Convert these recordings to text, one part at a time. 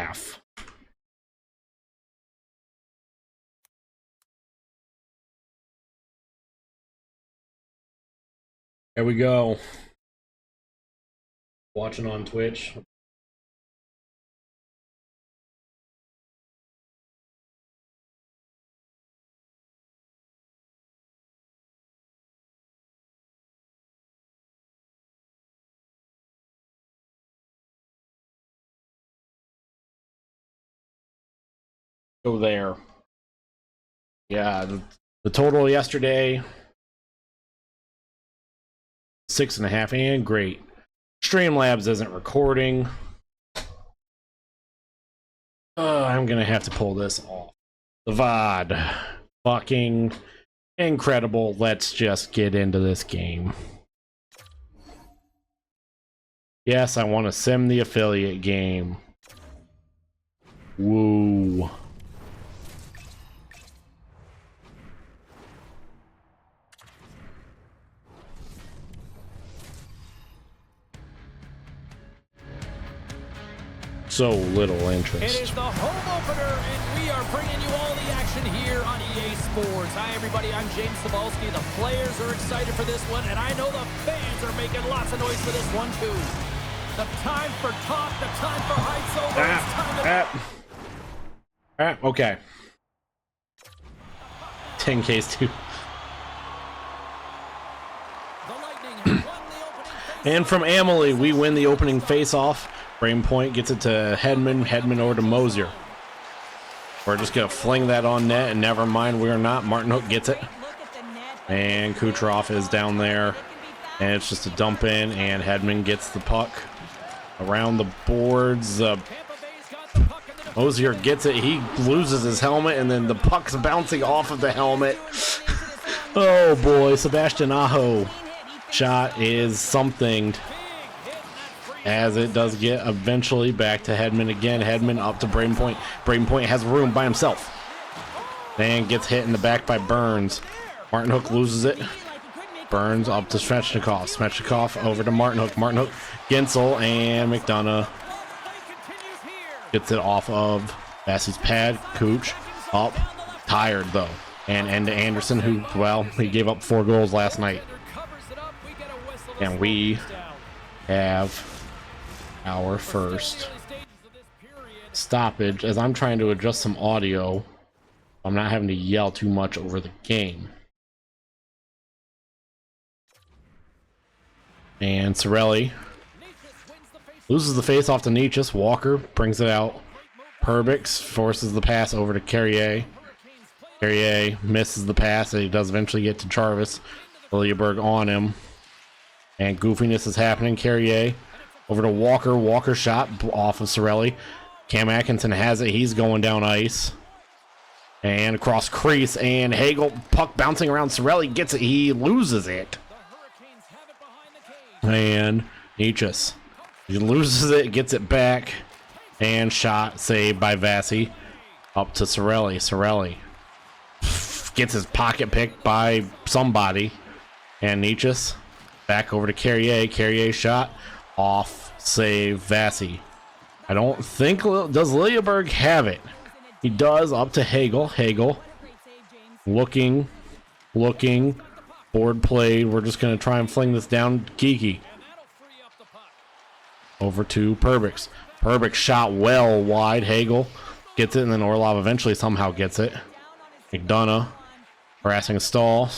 half. There we go. Watching on Twitch. Go there. Yeah, the total yesterday 6.5, and great. Streamlabs isn't recording. I'm gonna have to pull this off. The VOD. Fucking incredible. Let's just get into this game. Yes, I want to sim the affiliate game. Woo. So little interest. It is the home opener, and we are bringing you all the action here on EA Sports. Hi, everybody. I'm James Cebulski. The players are excited for this one, and I know the fans are making lots of noise for this one, too. The time for talk, the time for heights over. It's time to... Okay. 10Ks too. And from Amelie, we win the opening face-off. Brain Point gets it to Hedman. Hedman over to Mosier. We're just gonna fling that on net, and never mind, we're not. Martin Hook gets it, and Kucherov is down there, and it's just a dump in, and Hedman gets the puck around the boards. Mosier gets it. He loses his helmet, and then the puck's bouncing off of the helmet. Oh boy, Sebastian Aho shot is something. As it does get eventually back to Hedman again. Hedman up to Braden Point. Braden Point has room by himself. Then gets hit in the back by Burns. Martin Hook loses it. Burns up to Svechnikov. Svechnikov over to Martin Hook. Martin Hook, Gensel, and McDonough gets it off of Bassey's pad. Cooch up. Tired though. And end to Anderson, who, well, he gave up 4 goals last night. And we have our first stoppage as I'm trying to adjust some audio. I'm not having to yell too much over the game. And Cirelli loses the face off to Nietzsche. Walker brings it out. Perbix forces the pass over to Carrier. Carrier misses the pass, and he does eventually get to Jarvis. Liljeberg on him. And goofiness is happening. Carrier over to Walker. Walker shot off of Cirelli. Cam Atkinson has it. He's going down ice. And across crease. And Hagel, puck bouncing around. Cirelli gets it. He loses it. And Nietzsche. He loses it. Gets it back. And shot saved by Vassy. Up to Cirelli. Cirelli gets his pocket picked by somebody. And Nietzsche back over to Carrier. Carrier shot. Off save Vassy. I don't think, does Liljeberg have it? He does. Up to Hagel. Hagel looking board played. We're just gonna try and fling this down. Geeky over to Perbix. Perbix shot well wide. Hagel gets it, and then Orlov eventually somehow gets it. McDonough harassing Stahl,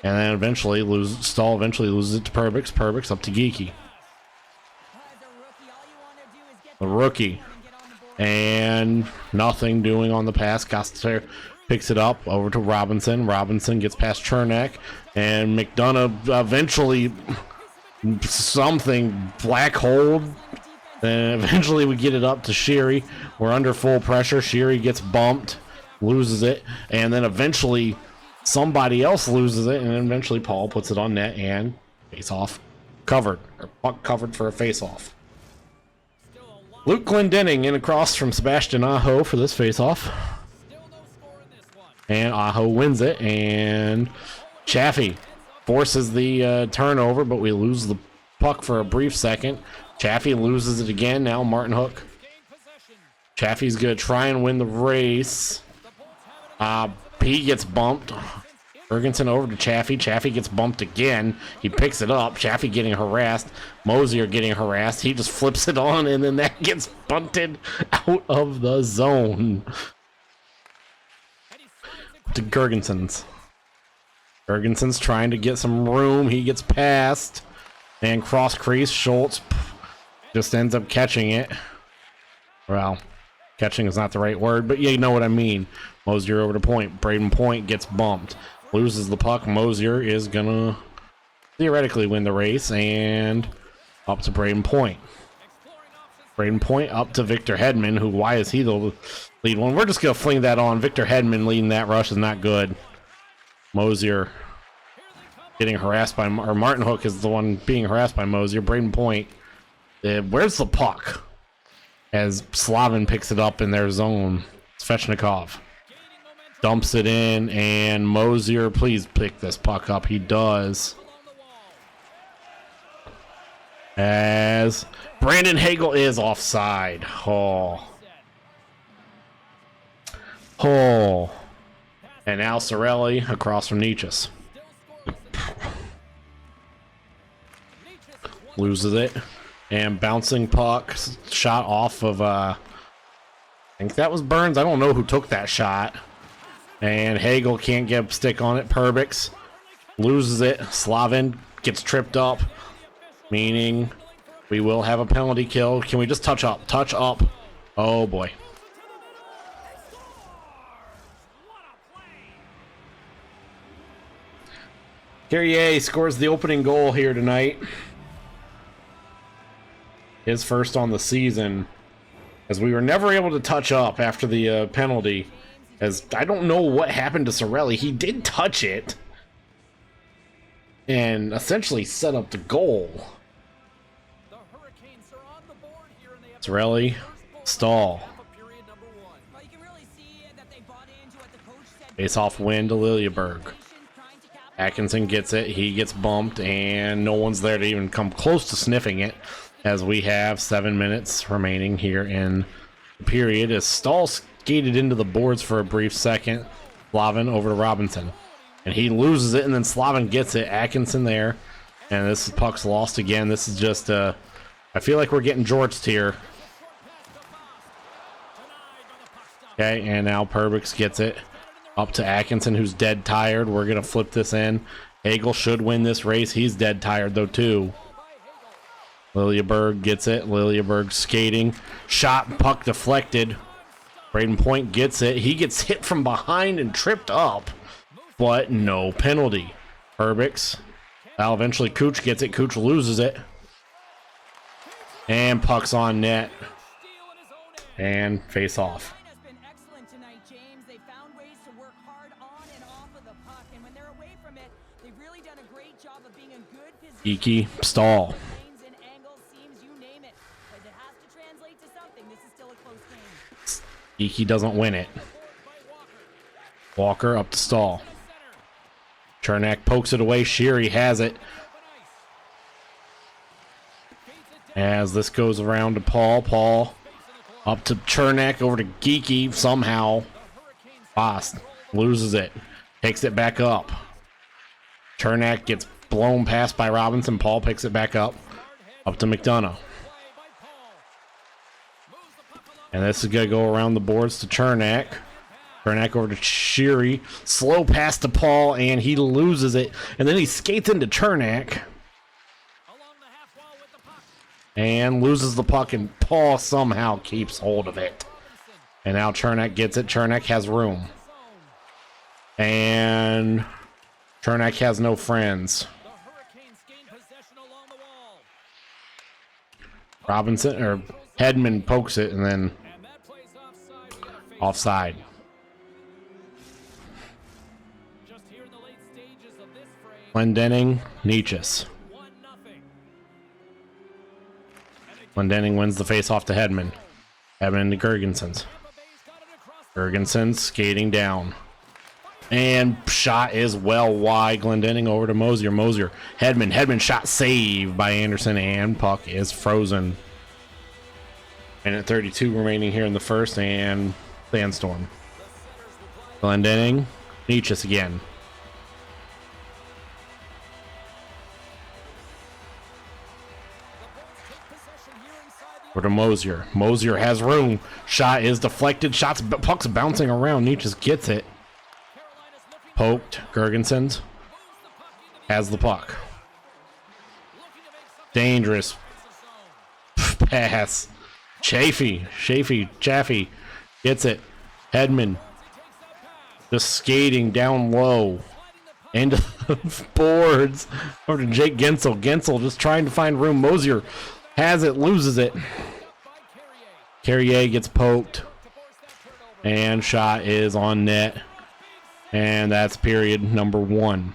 and then eventually Stahl eventually loses it to Perbix. Perbix up to Geeky. The rookie, and nothing doing on the pass. Coster picks it up over to Robinson. Robinson gets past Chernak, and McDonough eventually something black hole. Then eventually we get it up to Sheary. We're under full pressure. Sheary gets bumped, loses it, and then eventually somebody else loses it, and then eventually Paul puts it on net and face off covered, or puck covered for a face off. Luke Glendenning in across from Sebastian Aho for this face-off. And Aho wins it, and Chaffee forces the turnover, but we lose the puck for a brief second. Chaffee loses it again. Now Martin Hook Chaffee's gonna try and win the race. He gets bumped. Ferguson over to Chaffee. Chaffee gets bumped again. He picks it up. Chaffee getting harassed. Mosier getting harassed. He just flips it on, and then that gets bunted out of the zone. To Gergensons. Gergensons trying to get some room. He gets past. And cross crease. Schultz just ends up catching it. Well, catching is not the right word, but you know what I mean. Mosier over to Point. Braden Point gets bumped. Loses the puck. Mosier is gonna theoretically win the race, and up to Braden Point. Braden Point up to Victor Hedman, who, why is he the lead one? We're just gonna fling that on. Victor Hedman leading that rush is not good. Mosier getting harassed by, or Martin Hook is the one being harassed by Mosier. Braden Point, where's the puck? As Slavin picks it up in their zone. Svechnikov dumps it in, and Mosier, please pick this puck up. He does. As Brandon Hagel is offside. Oh. And now Sorelli across from Nietzsche's. Loses it. And bouncing puck, shot off of, I think that was Burns. I don't know who took that shot. And Hagel can't get a stick on it. Perbix loses it. Slavin gets tripped up, meaning we will have a penalty kill. Can we just touch up? Touch up. Oh, boy. Carrier scores the opening goal here tonight. His first on the season, as we were never able to touch up after the penalty, as I don't know what happened to Sorelli. He did touch it and essentially set up the goal. Sorelli, Stahl. Face off win to Liljeberg. Atkinson gets it, he gets bumped, and no one's there to even come close to sniffing it. As we have 7 minutes remaining here in the period, as Stahl skated into the boards for a brief second. Slavin over to Robinson, and he loses it, and then Slavin gets it. Atkinson there, and this puck's lost again. This is just I feel like we're getting Jorts here. Okay, and now Perbix gets it up to Atkinson, who's dead tired. We're gonna flip this in. Hagel should win this race. He's dead tired though too. Liljeberg gets it. Liljeberg skating. Shot, puck deflected. Braden Point gets it. He gets hit from behind and tripped up, but no penalty. Perbix. Well, eventually Cooch gets it. Cooch loses it. And puck's on net. And face off. Geeky, Stahl. Geeky doesn't win it. Walker up to Stahl. Chernak pokes it away. Sheary has it. As this goes around to Paul. Paul up to Chernak, over to Geeky somehow. Boss loses it. Picks it back up. Chernak gets blown past by Robinson. Paul picks it back up. Up to McDonough. And this is going to go around the boards to Chernak. Chernak over to Sheary. Slow pass to Paul, and he loses it. And then he skates into Chernak. And loses the puck, and Paul somehow keeps hold of it. And now Chernak gets it. Chernak has room. And Chernak has no friends. Robinson, or Hedman pokes it, and then offside. Glendening, Nietzsche's. Glendening wins the face-off to Hedman. Hedman to Gergensons. Gergensons skating down. And shot is well wide. Glendening over to Mosier. Mosier. Hedman shot saved by Anderson, and puck is frozen. Minute 32 remaining here in the first, and Sandstorm. Glendenning. Nietzsche's again. Over to Mosier. Mosier has room. Shot is deflected. Puck's bouncing around. Nietzsche's gets it. Poked. Gergensons has the puck. Dangerous pass. Chaffee gets it. Hedman just skating down low into the boards. Over to Jake Gensel. Gensel just trying to find room. Mosier has it, loses it. Carrier gets poked, and shot is on net, and that's period number 1.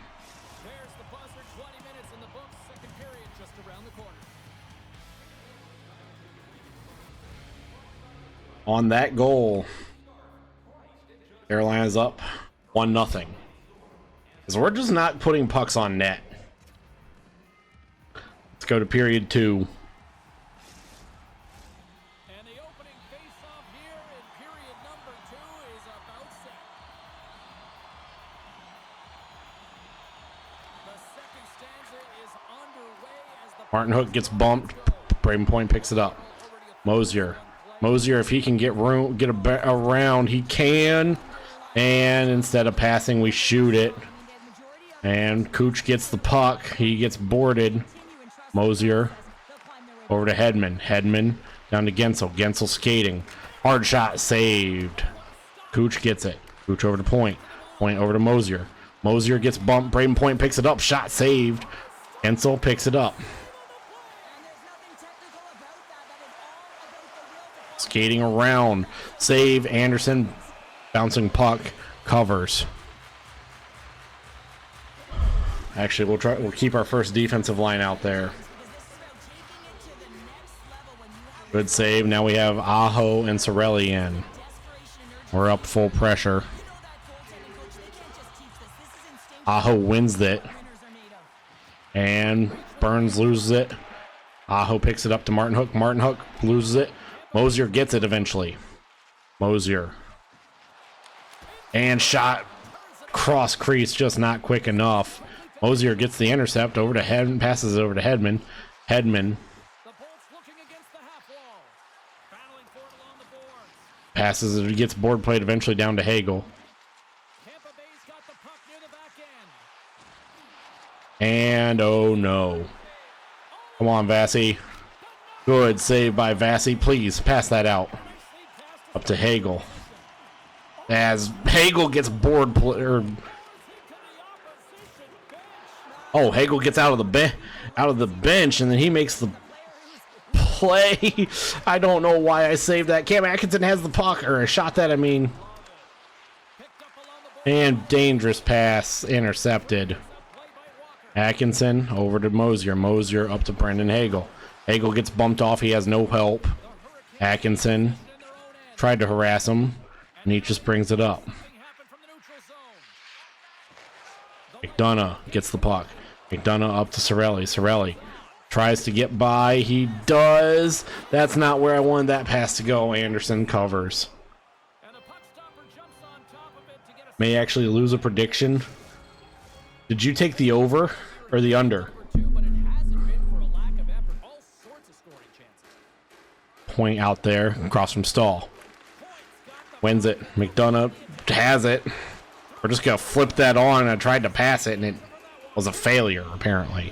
On that goal, Carolina's up 1-0. Because we're just not putting pucks on net. Let's go to period 2. And the opening face-off here in period number 2 is about set. The second stanza is underway as the Martin Hook gets bumped. Braden Point picks it up. Mosier, if he can get room, around, he can. And instead of passing, we shoot it. And Cooch gets the puck. He gets boarded. Mosier over to Hedman. Hedman down to Gensel. Gensel skating. Hard shot saved. Cooch gets it. Cooch over to Point. Point over to Mosier. Mosier gets bumped. Braden Point picks it up. Shot saved. Gensel picks it up. Skating around. Save. Anderson. Bouncing puck. Covers. Actually, we'll keep our first defensive line out there. Good save. Now we have Aho and Sorelli in. We're up full pressure. Aho wins it. And Burns loses it. Aho picks it up to Martin Hook. Martin Hook loses it. Mosier gets it eventually. Mosier. And shot cross crease, just not quick enough. Mosier gets the intercept over to Hedman, passes it over to Hedman. Hedman passes it, gets board played eventually down to Hagel. And oh no. Come on, Vassy. Good save by Vassy. Please pass that out. Up to Hagel. As Hagel gets board Hagel gets out of the bench, and then he makes the play. I don't know why I saved that. Cam Atkinson has the puck, or shot that, I mean. And dangerous pass intercepted. Atkinson over to Mosier. Mosier up to Brendan Hagel. Hagel gets bumped off. He has no help. Atkinson tried to harass him, and he just brings it up. McDonough gets the puck. McDonough up to Sorelli. Sorelli tries to get by. He does. That's not where I wanted that pass to go. Anderson covers. May actually lose a prediction. Did you take the over or the under? Point out there across from Stahl. Wins it. McDonough has it. We're just going to flip that on. I tried to pass it, and it was a failure, apparently.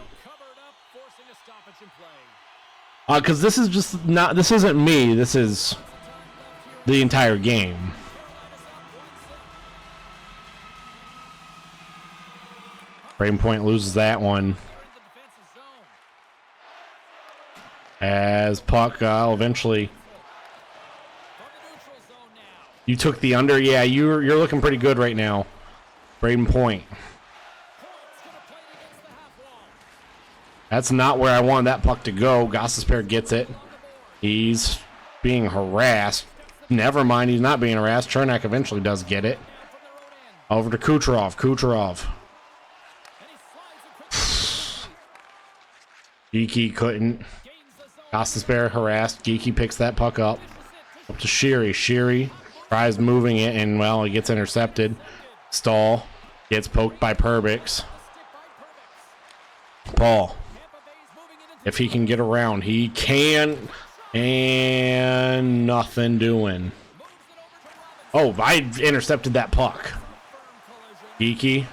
Because this is just not... This isn't me. This is the entire game. Braden Point loses that one. As puck eventually... You took the under? Yeah, you're looking pretty good right now. Braden Point. That's not where I wanted that puck to go. Gostisbehere gets it. He's being harassed. Never mind, he's not being harassed. Chernak eventually does get it. Over to Kucherov. Kucherov. Geeky couldn't. Costasbear harassed. Geeky picks that puck up. Up to Sherry. Sherry tries moving it, and, well, it gets intercepted. Stahl gets poked by Perbix. Paul, if he can get around, he can, and nothing doing. Oh, I intercepted that puck. Geeky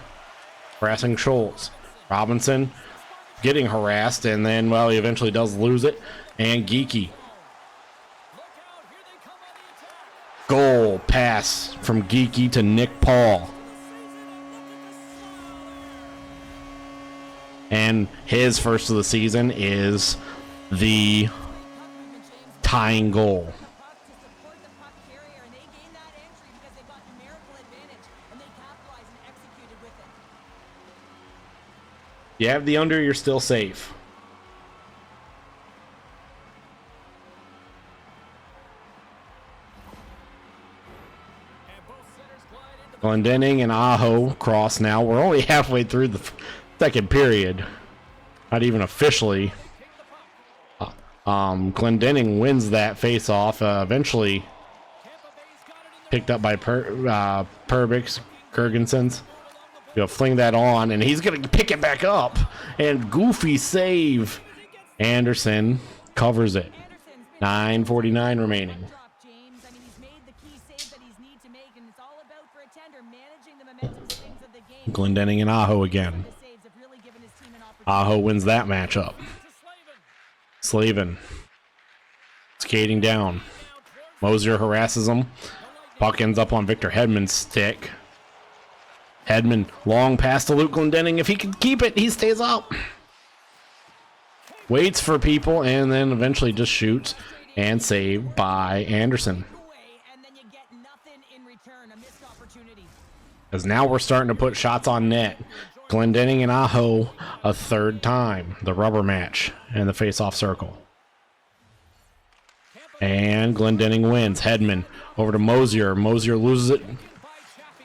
harassing Schultz. Robinson getting harassed, and then, well, he eventually does lose it. And Geeky. Goal pass from Geeky to Nick Paul. And his first of the season is the tying goal. You have the under, you're still safe. Glendening and Aho cross now. We're only halfway through the second period. Not even officially. Glendening wins that face-off. Eventually picked up by Perbix, Gergensons. He'll fling that on, and he's going to pick it back up. And goofy save. Anderson covers it. 9:49 remaining. Glendening and Aho again. Aho wins that matchup. Slavin skating down. Mosier harasses him. Puck ends up on Victor Hedman's stick. Hedman, long pass to Luke Glendening. If he can keep it, he stays up. Waits for people, and then eventually just shoots. And saved by Anderson. Because now we're starting to put shots on net. Glendening and Aho a third time. The rubber match in the face-off circle. And Glendening wins. Hedman over to Mosier. Mosier loses it.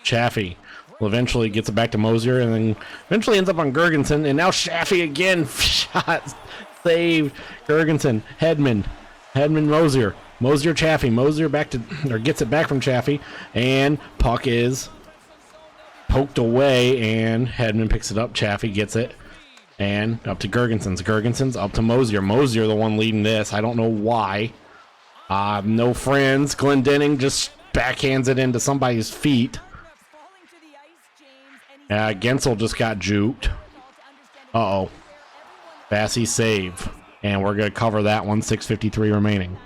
Chaffee will eventually gets it back to Mosier, and then eventually ends up on Gergensen. And now Chaffee again. Shot saved. Gergensen. Hedman. Mosier. Mosier Chaffee. Mosier back to, or gets it back from Chaffee. And puck is poked away, and Hedman picks it up. Chaffee gets it, and up to Gergensons up to Mosier. Mosier the one leading this. I don't know why. No friends. Glendening just backhands it into somebody's feet. Gensel just got juked. Uh-oh. Bassey save, and we're going to cover that one. 6:53 remaining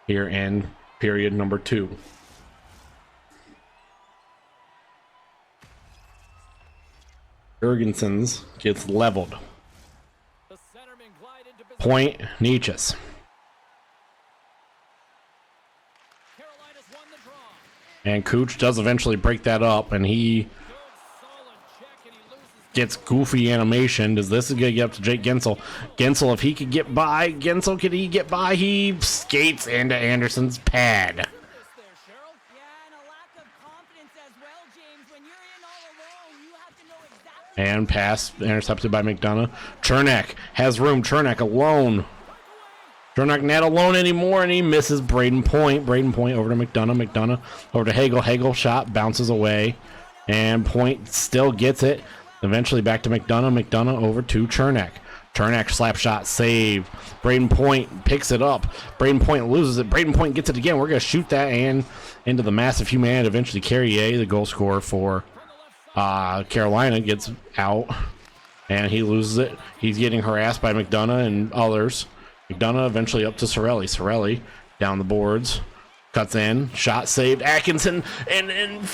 here in period number 2. Gergensons gets leveled. Point Nietzsche's. And Cooch does eventually break that up, and he gets goofy animation. Does this is going to get up to Jake Gensel. Gensel, if he could get by. Gensel, could he get by? He skates into Anderson's pad. And pass intercepted by McDonough. Chernak has room. Chernak alone. Chernak not alone anymore, and he misses Braden Point. Braden Point over to McDonough. McDonough over to Hagel. Hagel shot bounces away, and Point still gets it. Eventually back to McDonough. McDonough over to Chernak. Chernak slap shot save. Braden Point picks it up. Braden Point loses it. Braden Point gets it again. We're going to shoot that and into the massive humanity. Eventually Carrier, the goal scorer for Carolina, gets out, and he loses it. He's getting harassed by McDonough and others. McDonough eventually up to Sorelli. Sorelli down the boards, cuts in, shot saved. Atkinson and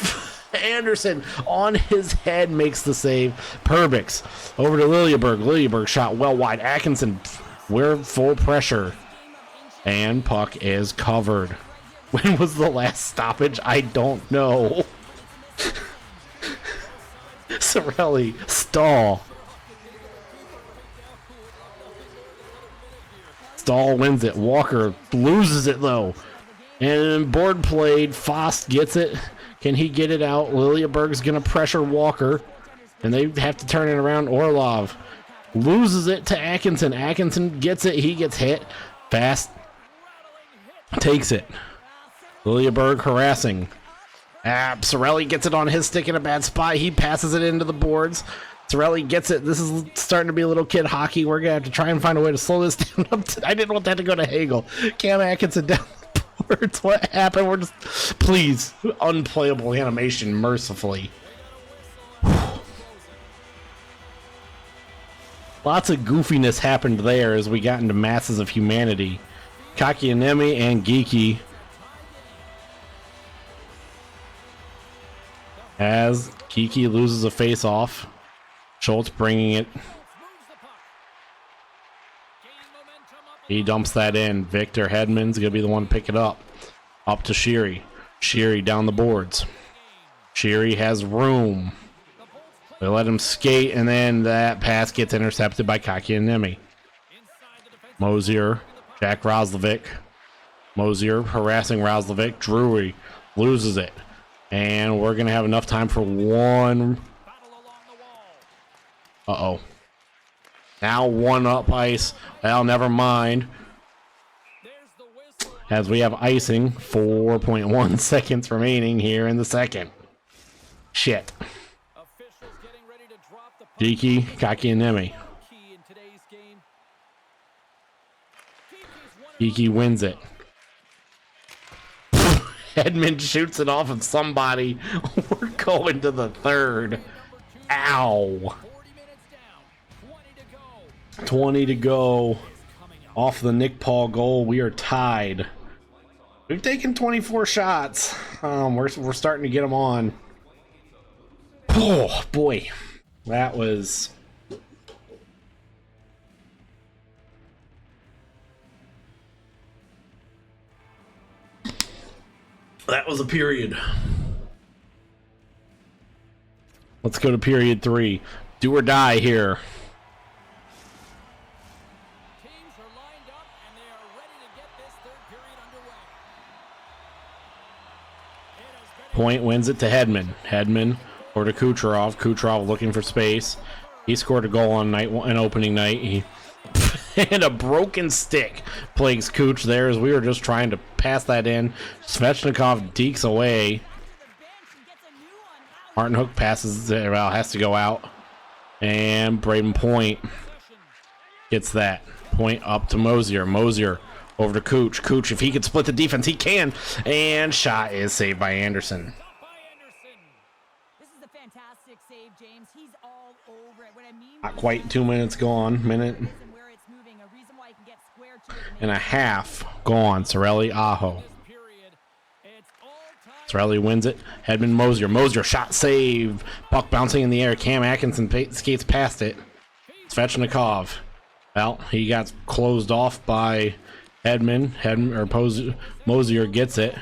Anderson on his head makes the save. Perbix over to Liljeberg. Liljeberg shot well wide. Atkinson, we're full pressure, and puck is covered. When was the last stoppage? I don't know. Sorelli, Stahl. Stahl wins it. Walker loses it though. And board played. Fost gets it. Can he get it out? Liljeberg's going to pressure Walker, and they have to turn it around. Orlov loses it to Atkinson. Atkinson gets it. He gets hit. Fast takes it. Liljeberg harassing. Cirelli gets it on his stick in a bad spot. He passes it into the boards. Cirelli gets it. This is starting to be a little kid hockey. We're going to have to try and find a way to slow this down. I didn't want that to go to Hagel. Cam Atkinson down the boards. What happened? We're just... Please. Unplayable animation, mercifully. Lots of goofiness happened there as we got into Masses of Humanity. Kakianemi and Geeky. As Geeky loses a face-off. Schultz bringing it. He dumps that in. Victor Hedman's going to be the one to pick it up. Up to Sheary. Sheary down the boards. Sheary has room. They let him skate, and then that pass gets intercepted by Kakianemi. Mosier, Jack Roslovic. Mosier harassing Roslovic. Drury loses it. And we're going to have enough time for one. Uh-oh. Now one up ice. Well, never mind. As we have icing, 4.1 seconds remaining here in the second. Shit. Geeky, Kakianemi. Geeky wins it. Hedman shoots it off of somebody. We're going to the third. Ow. 20 to go. Off the Nick Paul goal, we are tied. We've taken 24 shots. We're starting to get them on. Oh, boy. That was... That was a period. Let's go to period 3. Do or die here. Teams are lined up and they are ready to get this third period underway. Point wins it to Hedman. Hedman or to Kucherov. Kucherov looking for space. He scored a goal on opening night. And a broken stick plagues Cooch there as we were just trying to pass that in. Svechnikov dekes away. Martin Hook passes it, well, has to go out. And Braden Point gets that. Point up to Mosier. Mosier over to Cooch. Cooch, if he could split the defense, he can. And shot is saved by Anderson. This is a fantastic save, James. He's all over it. What I mean, Not quite 2 minutes gone. Minute and a half gone. Cirelli, Aho. Cirelli wins it. Hedman, Mosier. Mosier, shot save. Puck bouncing in the air. Cam Atkinson skates past it. Svechnikov. Well, he got closed off by Hedman. Mosier gets it.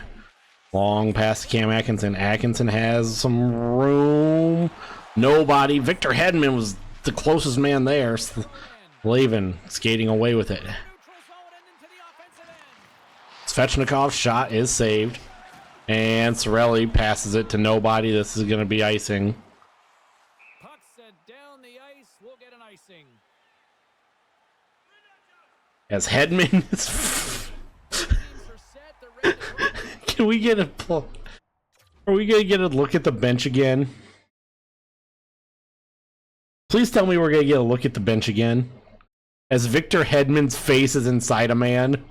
Long pass to Cam Atkinson. Atkinson has some room. Nobody. Victor Hedman was the closest man there. Slavin skating away with it. Svechnikov's shot is saved. And Cirelli passes it to nobody. This is going to be icing. Puck set down the ice. We'll get an icing. As Hedman is... Can we get a... Are we going to get a look at the bench again? Please tell me we're going to get a look at the bench again. As Victor Hedman's face is inside a man.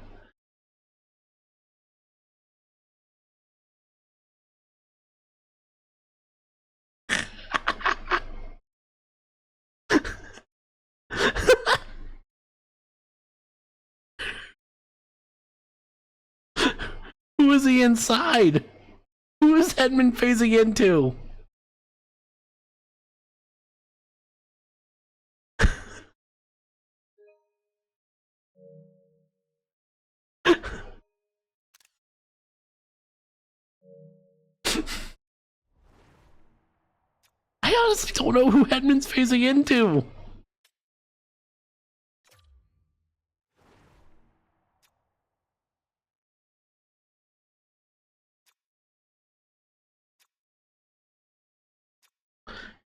Who is he inside? Who is Hedman facing into? I honestly don't know who Hedman's facing into.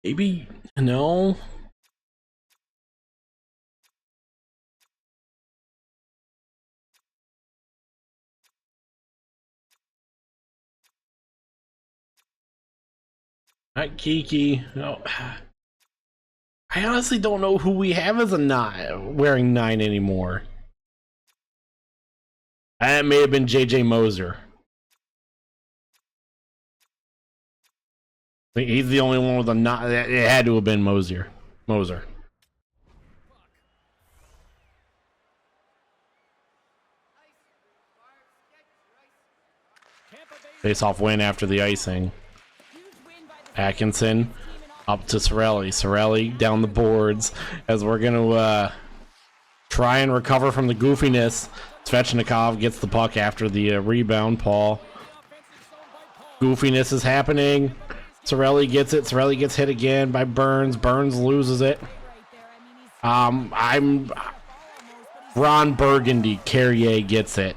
Maybe, no. Not Kiki. No. I honestly don't know who we have as a 9 wearing 9 anymore. That may have been JJ Moser. I think he's the only one with a 9. It had to have been Moser. Face-off win after the icing. Atkinson up to Sorelli. Sorelli down the boards as we're going to try and recover from the goofiness. Svechnikov gets the puck after the rebound. Paul. Goofiness is happening. Sorelli gets it. Sorelli gets hit again by Burns. Burns loses it. I'm Ron Burgundy. Carrier gets it.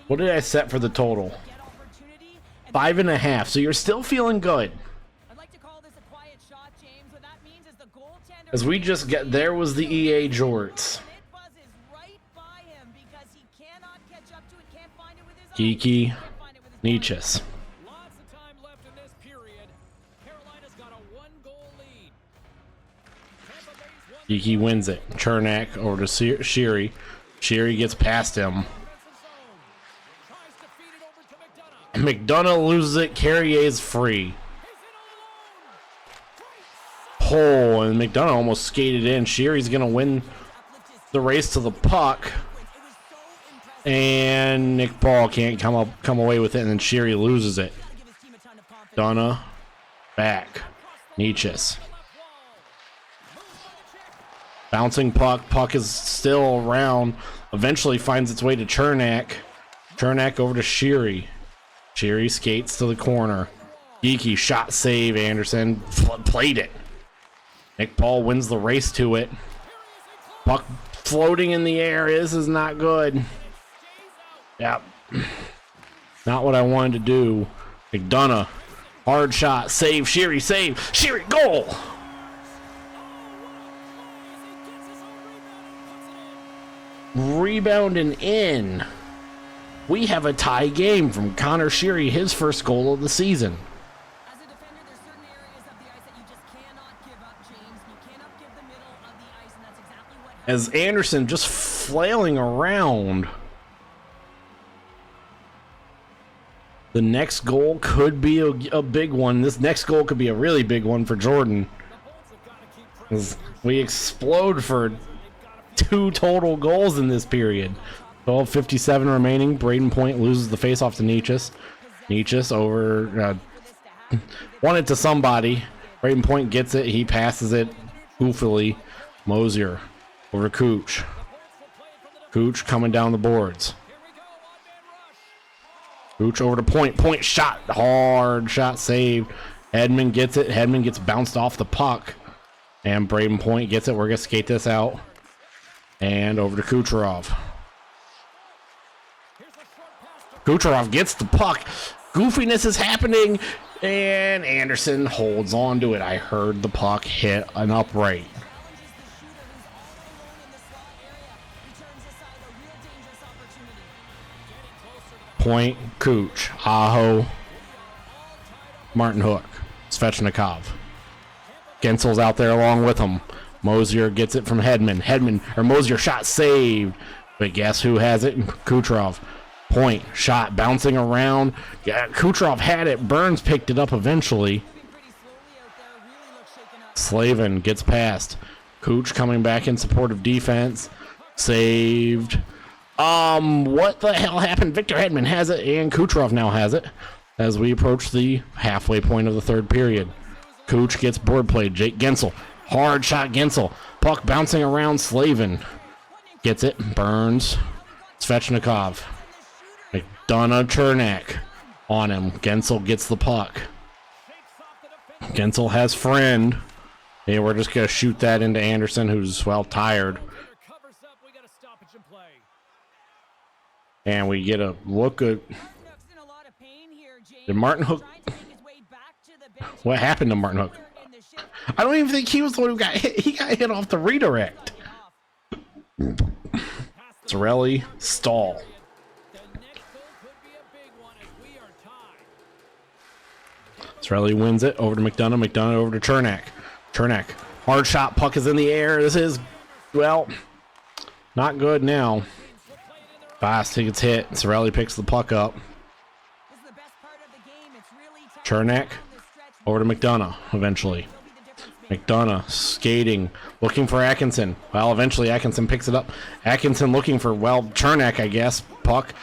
What did I set for the total? 5.5. So you're still feeling good. As we just get there was the EA jorts. Kiki, Nietzsche's. Kiki wins it. Chernak over to Sherry. Sherry gets past him. McDonough loses it. Carrier's free. Oh, and McDonough almost skated in. Sherry's gonna win the race to the puck. And Nick Paul can't come away with it, and then Sherry loses it. Donna back. Nietzsche's. Bouncing puck. Puck is still around. Eventually finds its way to Chernak. Chernak over to Sherry. Sherry skates to the corner. Geeky shot save. Anderson played it. Nick Paul wins the race to it. Puck floating in the air. This is not good. Yep. Not what I wanted to do. McDonough. Hard shot. Save. Sherry save. Sherry goal. Rebound and in. We have a tie game from Connor Sherry, his first goal of the season. As a defender, there's certain areas of the ice that you just cannot give up, James. You cannot give the middle of the ice, and that's exactly what happened. As Anderson just flailing around. The next goal could be a big one. This next goal could be a really big one for Jordan. As we explode for 2 total goals in this period. 12:57 remaining. Braden Point loses the faceoff to Nietzsche's. Nietzsche's over. Wanted to somebody. Braden Point gets it. He passes it goofily. Mosier over Cooch. Cooch coming down the boards. Cooch over to Point. Point shot. Hard shot saved. Hedman gets it. Hedman gets bounced off the puck. And Braden Point gets it. We're going to skate this out. And over to Kucherov. Kucherov gets the puck. Goofiness is happening. And Anderson holds on to it. I heard the puck hit an upright. Point, Cooch, Aho, Martin Hook, Svechnikov. Gensel's out there along with him. Mosier gets it from Hedman. Mosier shot saved. But guess who has it? Kucherov. Point, shot, bouncing around. Yeah, Kucherov had it. Burns picked it up eventually. Slavin gets past. Cooch coming back in supportive defense. Saved. What the hell happened? Victor Hedman has it, and Kucherov now has it as we approach the halfway point of the third period. Cooch gets board played. Jake Gensel. Hard shot, Gensel. Puck bouncing around. Slavin gets it. Burns. Svechnikov. McDonough, Chernak on him. Gensel gets the puck. Gensel has friend. Hey, we're just going to shoot that into Anderson, who's, well, tired. And we get a look at... Did Martin Hook... What happened to Martin Hook? I don't even think he was the one who got hit. He got hit off the redirect. Sorelli, stall. Sorelli wins it over to McDonough. McDonough over to Chernak. Chernak, hard shot. Puck is in the air. This is, well, not good now. Fast, he gets hit. Sorelli picks the puck up. Chernak over to McDonough eventually. McDonough skating, looking for Atkinson. Well, eventually Atkinson picks it up. Atkinson looking for, well, Chernak, I guess. Puck.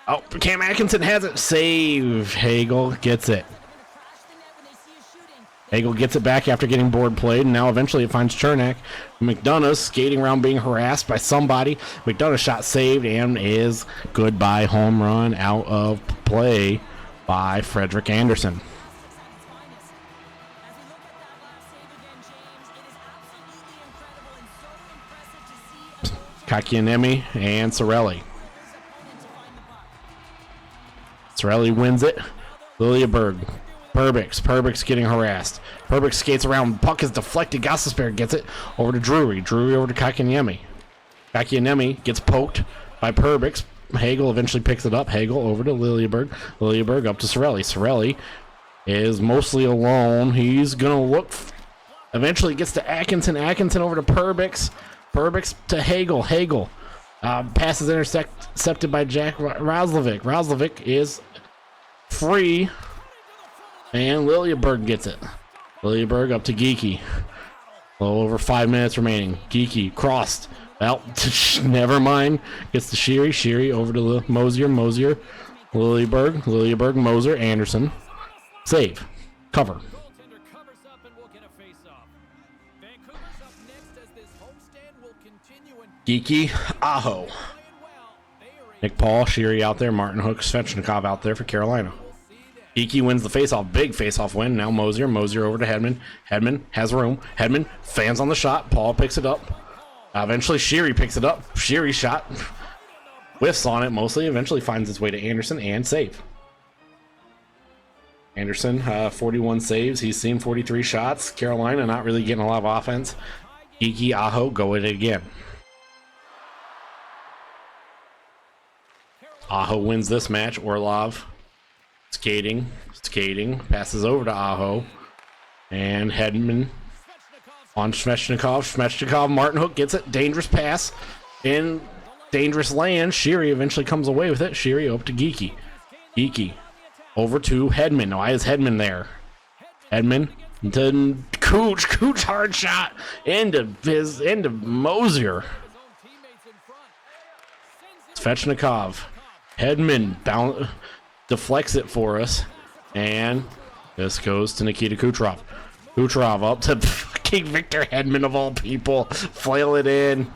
Oh, Cam Atkinson has it. Save. Hagel gets it. Hagel gets it back after getting board played, and now eventually it finds Chernak. McDonough skating around being harassed by somebody. McDonough shot saved and is goodbye home run out of play by Frederik Andersen. Kakianemi and Sorelli. Sorelli wins it. Liljeberg. Perbix getting harassed. Perbix skates around. Puck is deflected. Gostisbehere gets it over to Drury. Drury over to Kakianemi. Kakianemi gets poked by Perbix. Hagel eventually picks it up. Hagel over to Liljeberg. Liljeberg up to Sorelli. Sorelli is mostly alone. He's going to look. Eventually gets to Atkinson. Atkinson over to Perbix. Perbix to Hagel. Hagel passes intercepted by Jack Roslovic. Roslovic is free. And Liljeberg gets it. Liljeberg up to Geekie. A little over 5 minutes remaining. Geekie crossed. Well, never mind. Gets to Sheary. Sheary over to Mosier. Mosier. Liljeberg. Moser. Anderson. Save. Cover. Geekie. Aho. Nick Paul. Sheary out there. Martin Hook. Svechnikov out there for Carolina. Geekie wins the faceoff. Big faceoff win. Now Mosier. Mosier over to Hedman. Hedman has room. Hedman fans on the shot. Paul picks it up. Eventually Sheary picks it up. Sheary shot. Whiffs on it mostly. Eventually finds its way to Anderson and save. Anderson, 41 saves. He's seen 43 shots. Carolina not really getting a lot of offense. Geekie, Aho, go at it again. Aho wins this match. Orlov skating, passes over to Aho, and Hedman on Svechnikov. Svechnikov, Martin Hook gets it. Dangerous pass in dangerous land. Sheary eventually comes away with it. Sheary over to Geekie. Geekie over to Hedman. Why is Hedman there? Hedman to Cooch. Cooch hard shot into Mosier. Svechnikov. Hedman deflects it for us, and this goes to Nikita Kucherov. Kucherov up to fucking Victor Hedman of all people. Flail it in.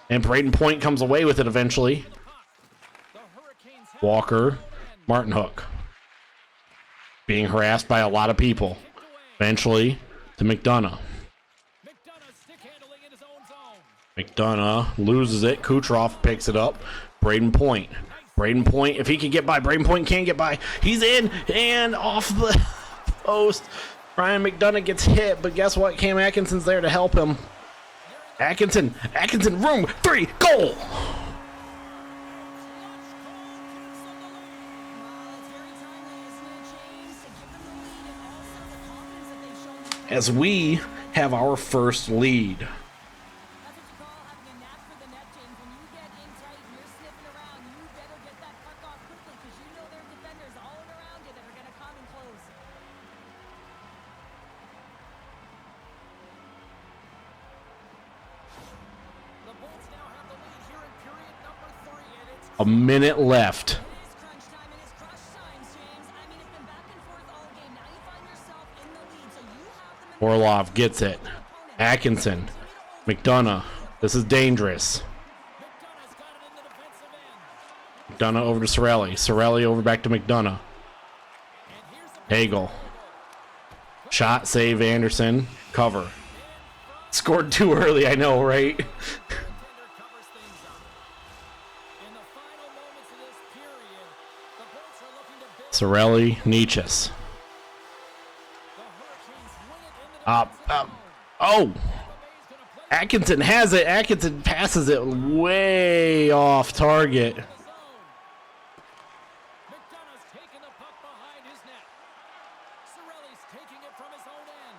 And Braden Point comes away with it eventually. Walker, Martin Hook. Being harassed by a lot of people. Eventually to McDonough. McDonough loses it. Kucherov picks it up. Braden Point. Braden Point, if he can get by, Braden Point can't get by. He's in and off the post. Ryan McDonough gets hit, but guess what? Cam Atkinson's there to help him. Atkinson, room 3, goal! As we have our first lead. A minute left. Orlov gets it. Atkinson. McDonough. This is dangerous. McDonough over to Sorelli. Sorelli over back to McDonough. Hagel. Shot, save, Anderson. Cover. Scored too early, I know, right? Sorelli, Nietzsche. Oh! Atkinson has it. Atkinson passes it way off target. McDonough's taking the puck behind his net. Cirelli's taking it from his own end.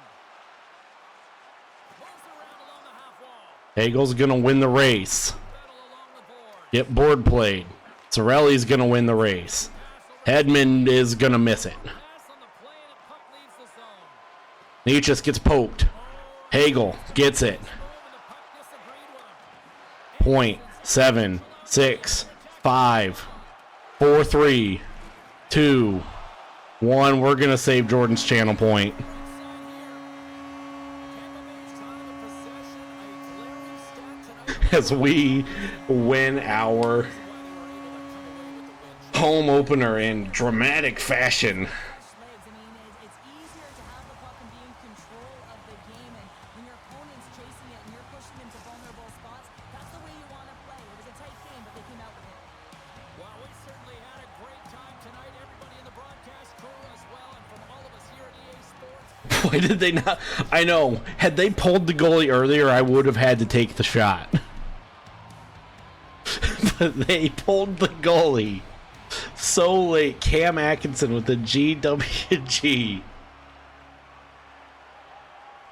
Moves around along the half wall. Hagel's gonna win the race. Battle along the board. Get board played. Cirelli's gonna win the race. Hedman is gonna miss it. Pass on the play and a puck leaves the zone. Nietzsche gets poked. Hagel gets it. Move and the puck disagreed with him. Point 7 6 5 4 3 2 1. We're gonna save Jordan's channel point Tampa Bay's time of possession, a glaring stat tonight. as we win our Why they were able to come away with the win. home opener in dramatic fashion. legs. I mean, it's easier to have the puck and be in control of the game. And when your opponent's chasing it and you're pushing into vulnerable spots, that's the way you want to play. It was a tight game, but they came out with it. Well, we certainly had a great time tonight. Everybody in the broadcast crew as well, and from all of us here at EA Sports. Why did they not? I know. Had they pulled the goalie earlier, I would have had to take the shot. But they pulled the goalie so late. Cam Atkinson with the GWG.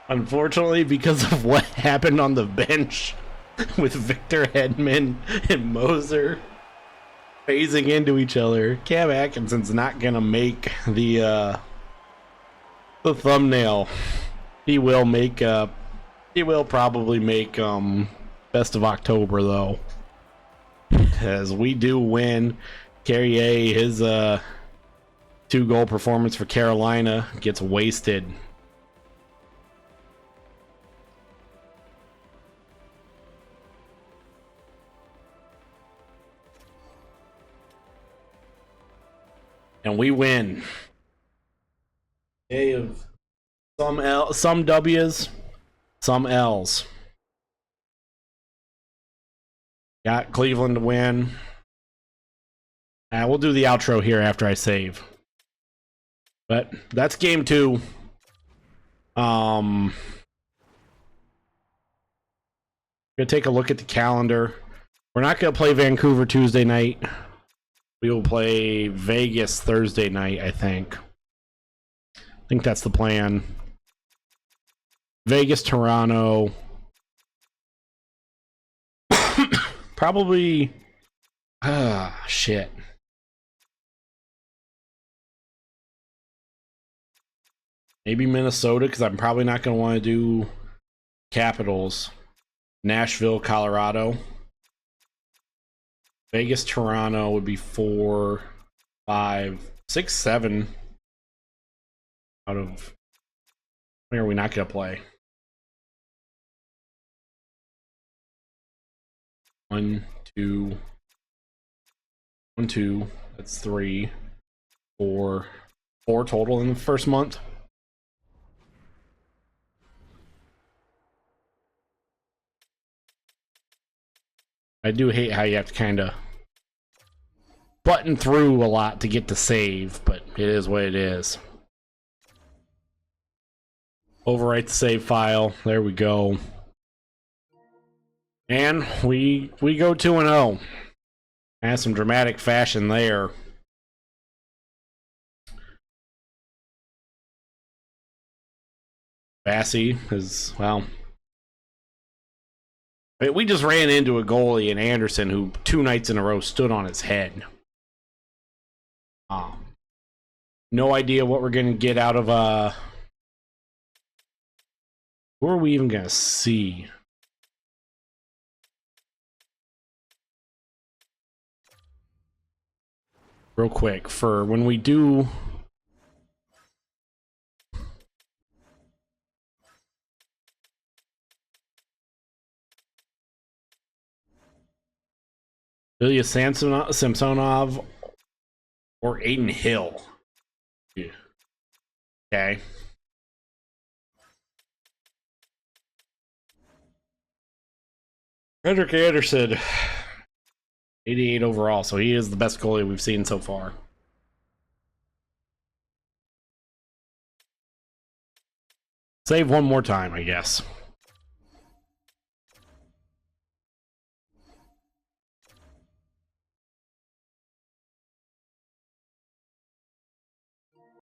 Unfortunately, because of what happened on the bench with Victor Hedman and Moser phasing into each other, Cam Atkinson's not gonna make the thumbnail. He will make he will probably make best of October though, as we do win. Carrier, his 2-goal performance for Carolina gets wasted. And we win. Day of some W's, some L's. Got Cleveland to win. We'll do the outro here after I save. But that's game 2. Gonna take a look at the calendar. We're not gonna play Vancouver Tuesday night. We will play Vegas Thursday night, I think. I think that's the plan. Vegas, Toronto. Probably. Shit. Maybe Minnesota, because I'm probably not going to want to do Capitals. Nashville, Colorado. Vegas, Toronto would be 4, 5, 6, 7 out of. Where are we not going to play? 1, 2. 1, 2. That's 3, 4. 4 total in the first month. I do hate how you have to kind of button through a lot to get to save, but it is what it is. Overwrite the save file. There we go. And we go 2-0. Has some dramatic fashion there. Bassey is, well, I mean, we just ran into a goalie in Anderson who 2 nights in a row stood on his head. No idea what we're going to get out of who are we even going to see? Real quick, for when we do Ilya Samsonov or Aiden Hill. Yeah. Okay. Frederick Anderson, 88 overall, so he is the best goalie we've seen so far. Save one more time, I guess.